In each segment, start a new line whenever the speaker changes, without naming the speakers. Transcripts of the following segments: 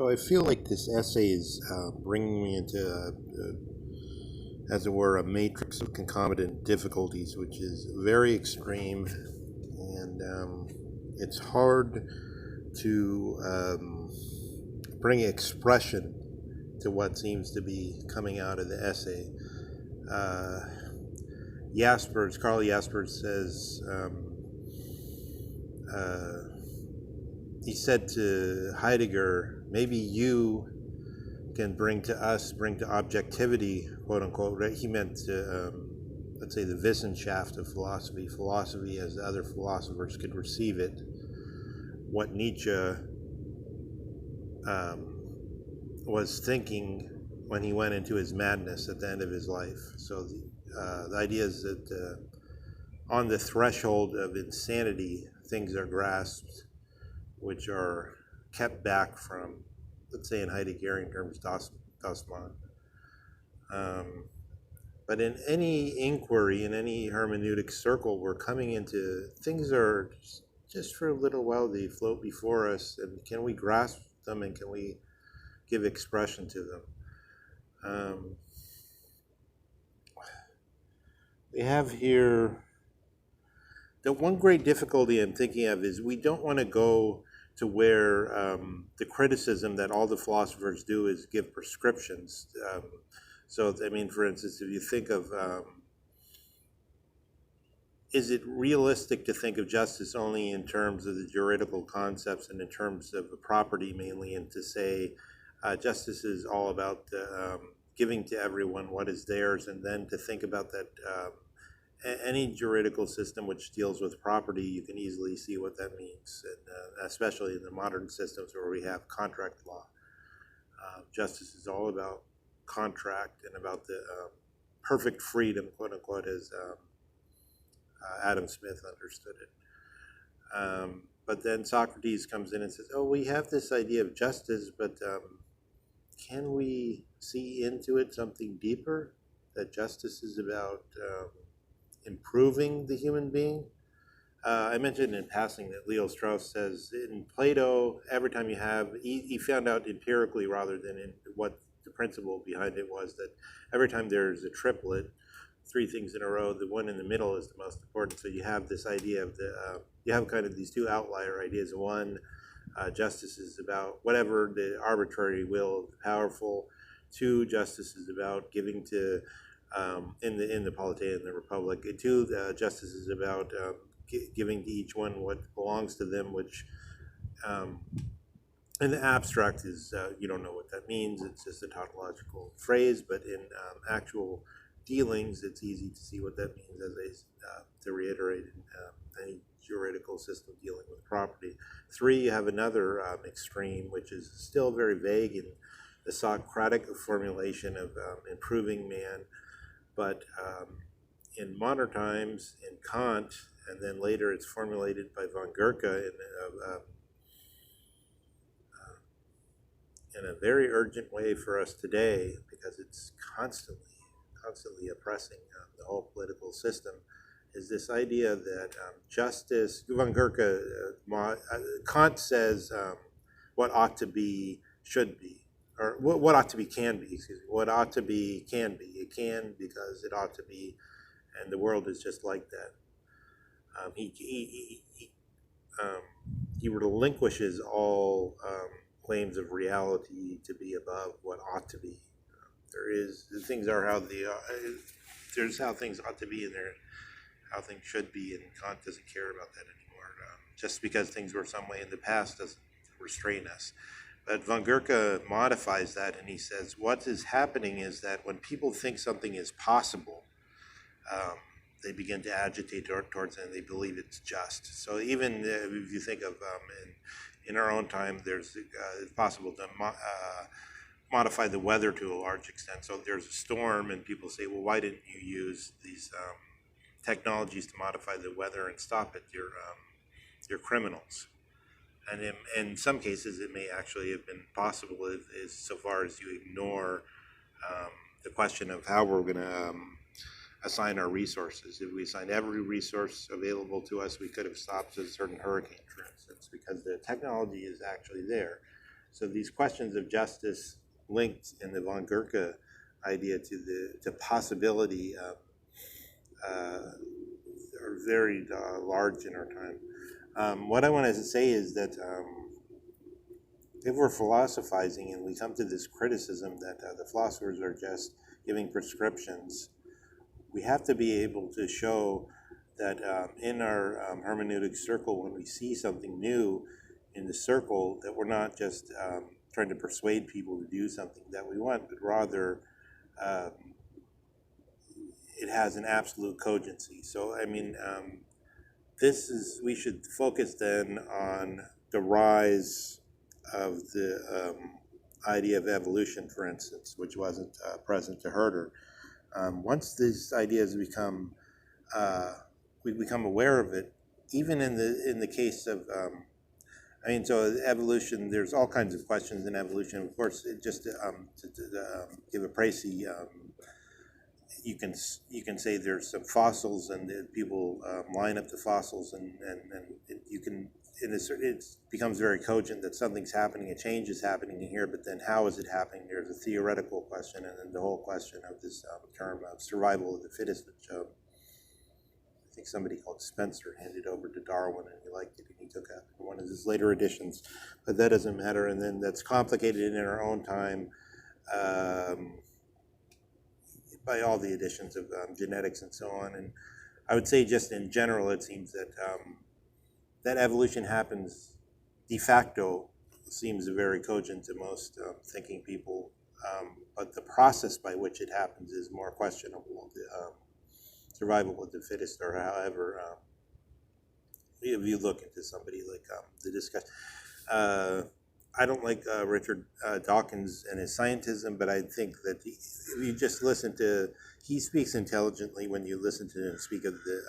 So I feel like this essay is bringing me into, as it were, a matrix of concomitant difficulties, which is very extreme, and it's hard to bring expression to what seems to be coming out of the essay. Uh, Carl Jaspers says, uh, he said to Heidegger, maybe you can bring to objectivity, quote unquote, right? He meant to, let's say, the Wissenschaft of philosophy as the other philosophers could receive it, what Nietzsche was thinking when he went into his madness at the end of his life. So the idea is that on the threshold of insanity, things are grasped which are kept back from, let's say in Heideggerian terms, das Man. But in any inquiry, in any hermeneutic circle, we're coming into things are just for a little while, they float before us, and can we grasp them and can we give expression to them? We have here, the one great difficulty I'm thinking of is we don't want to go to where the criticism that all the philosophers do is give prescriptions. So, I mean, for instance, if you think of, is it realistic to think of justice only in terms of the juridical concepts and in terms of the property mainly, and to say justice is all about giving to everyone what is theirs, and then to think about that any juridical system which deals with property, you can easily see what that means, and especially in the modern systems where we have contract law. Justice is all about contract and about the perfect freedom, quote unquote, as Adam Smith understood it. But then Socrates comes in and says, oh, we have this idea of justice, but can we see into it something deeper? That justice is about improving the human being. I mentioned in passing that Leo Strauss says in Plato, every time you have, he found out empirically rather than in what the principle behind it was, that every time there's a triplet, three things in a row, the one in the middle is the most important. So you have this idea of you have kind of these two outlier ideas. One, justice is about whatever the arbitrary will of the powerful. Two, justice is about giving to in the polity and the republic. Two, justice is about giving to each one what belongs to them, which in the abstract is you don't know what that means. It's just a tautological phrase, but in actual dealings, it's easy to see what that means, as to reiterate in any juridical system dealing with property. Three, you have another extreme, which is still very vague in the Socratic formulation of improving man. But in modern times, in Kant, and then later it's formulated by von Goethe in a very urgent way for us today, because it's constantly oppressing the whole political system, is this idea that justice, von Goethe, Kant says what ought to be should be, or what ought to be can be, excuse me, what ought to be can be. It can because it ought to be, and the world is just like that. He relinquishes all claims of reality to be above what ought to be. Things are how they are. There's how things ought to be, and how things should be, and Kant doesn't care about that anymore. Just because things were some way in the past doesn't restrain us. But von Goethe modifies that, and he says what is happening is that when people think something is possible, they begin to agitate towards it, and they believe it's just. So even if you think of in our own time, it's possible to modify the weather to a large extent. So there's a storm, and people say, well, why didn't you use these technologies to modify the weather and stop it? You're criminals. And in some cases, it may actually have been possible, as so far as you ignore the question of how we're going to assign our resources. If we assigned every resource available to us, we could have stopped a certain hurricane, for instance, because the technology is actually there. So these questions of justice linked in the von Goethe idea to possibility are very large in our time. What I wanted to say is that if we're philosophizing and we come to this criticism that the philosophers are just giving prescriptions, we have to be able to show that in our hermeneutic circle, when we see something new in the circle, that we're not just trying to persuade people to do something that we want, but rather it has an absolute cogency. So, I mean, we should focus then on the rise of the idea of evolution, for instance, which wasn't present to Herder. Once these ideas become, we become aware of it, even in the case of, so evolution, there's all kinds of questions in evolution. Of course, just to give a précis, you can say there's some fossils, and people line up the fossils, and you can, it becomes very cogent that something's happening, a change is happening here, but then how is it happening? There's a theoretical question, and then the whole question of this term of survival of the fittest, which I think somebody called Spencer handed over to Darwin, and he liked it, and he took out one of his later editions, but that doesn't matter. And then that's complicated in our own time by all the editions of genetics and so on. And I would say just in general, it seems that that evolution happens de facto seems very cogent to most thinking people, but the process by which it happens is more questionable. Survival of the fittest, or however, if you look into somebody like the discussion. I don't like Richard Dawkins and his scientism, but I think that if you just listen to, he speaks intelligently when you listen to him speak of the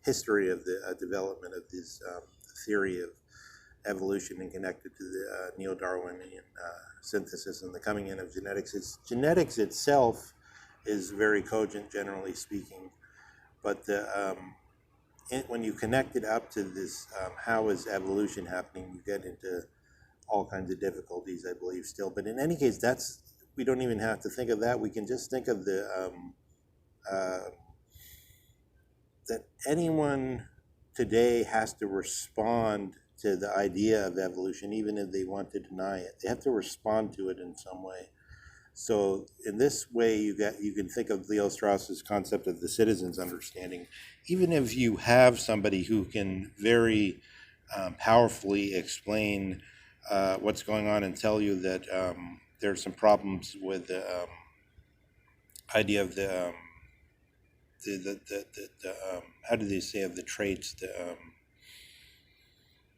history of the development of this theory of evolution and connected to the neo-Darwinian synthesis and the coming in of genetics. Genetics itself is very cogent, generally speaking, but when you connect it up to this, how is evolution happening, you get into all kinds of difficulties, I believe, still. But in any case, we don't even have to think of that. We can just think of that anyone today has to respond to the idea of evolution, even if they want to deny it. They have to respond to it in some way. So in this way, you can think of Leo Strauss's concept of the citizen's understanding. Even if you have somebody who can very powerfully explain what's going on and tell you that there's some problems with the idea of the how do they say, of the traits,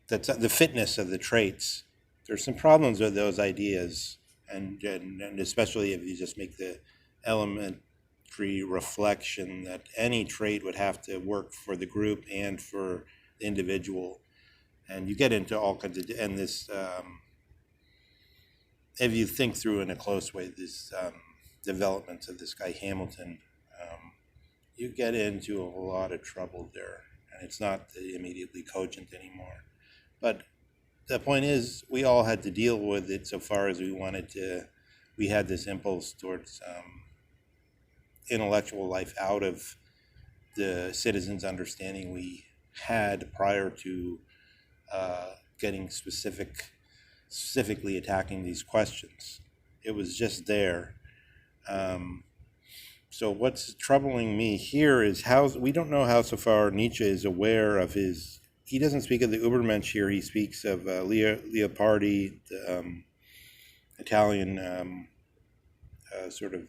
that's the fitness of the traits. There's some problems with those ideas, and especially if you just make the elementary reflection that any trait would have to work for the group and for the individual. And you get into all kinds of, and this, if you think through in a close way, this developments of this guy Hamilton, you get into a lot of trouble there, and it's not immediately cogent anymore. But the point is, we all had to deal with it so far as we wanted to. We had this impulse towards intellectual life out of the citizen's understanding we had prior to getting specifically attacking these questions. It was just there. So what's troubling me here is how we don't know how so far Nietzsche is aware of his. He doesn't speak of the Ubermensch here. He speaks of Leopardi, the Italian sort of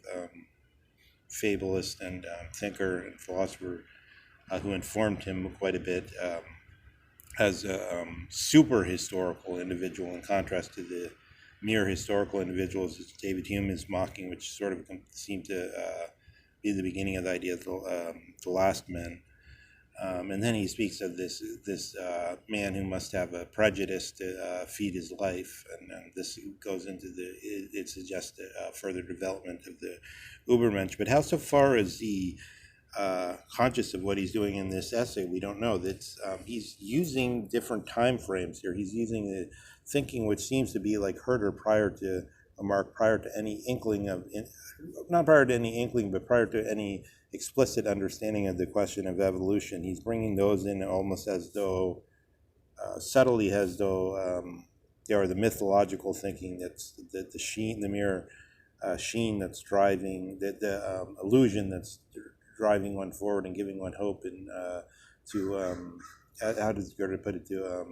fabulist and thinker and philosopher who informed him quite a bit. As a super historical individual, in contrast to the mere historical individuals that David Hume is mocking, which sort of seemed to be the beginning of the idea of the last men. And then he speaks of this man who must have a prejudice to feed his life, and this goes into it suggests a further development of the Ubermensch. But how so far is he conscious of what he's doing in this essay? We don't know. That's he's using different time frames here. He's using the thinking which seems to be like Herder prior to Lamarck, prior to any inkling of, not prior to any inkling, but prior to any explicit understanding of the question of evolution. He's bringing those in almost as though, subtly as though they are the mythological thinking that's the sheen, the mere sheen that's driving, the illusion that's driving one forward and giving one hope, and to, how does Goethe put it, to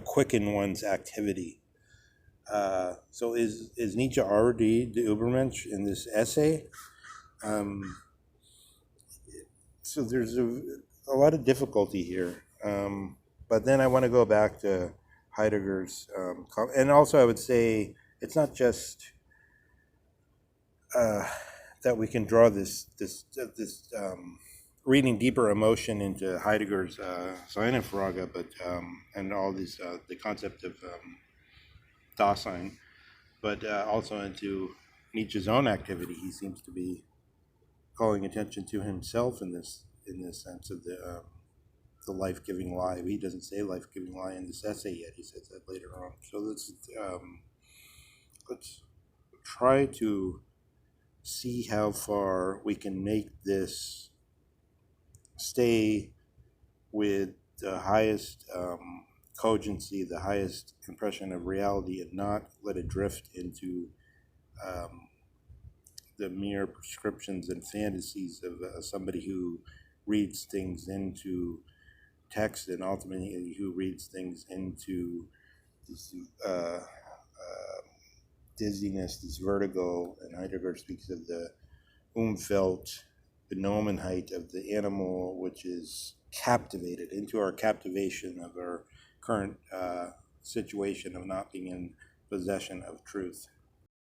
quicken one's activity. So is Nietzsche already the Übermensch in this essay? So there's a lot of difficulty here. But then I want to go back to Heidegger's, and also I would say it's not just that we can draw this reading deeper emotion into Heidegger's Seelenfrage, but and all these the concept of Dasein, but also into Nietzsche's own activity. He seems to be calling attention to himself in this sense of the life-giving lie. He doesn't say life-giving lie in this essay yet. He says that later on. So let's try to see how far we can make this stay with the highest cogency, the highest impression of reality, and not let it drift into the mere prescriptions and fantasies of somebody who reads things into text, and ultimately who reads things into this dizziness, this vertigo. And Heidegger speaks of the Umfeld, Benommenheit of the animal, which is captivated into our captivation of our current situation of not being in possession of truth.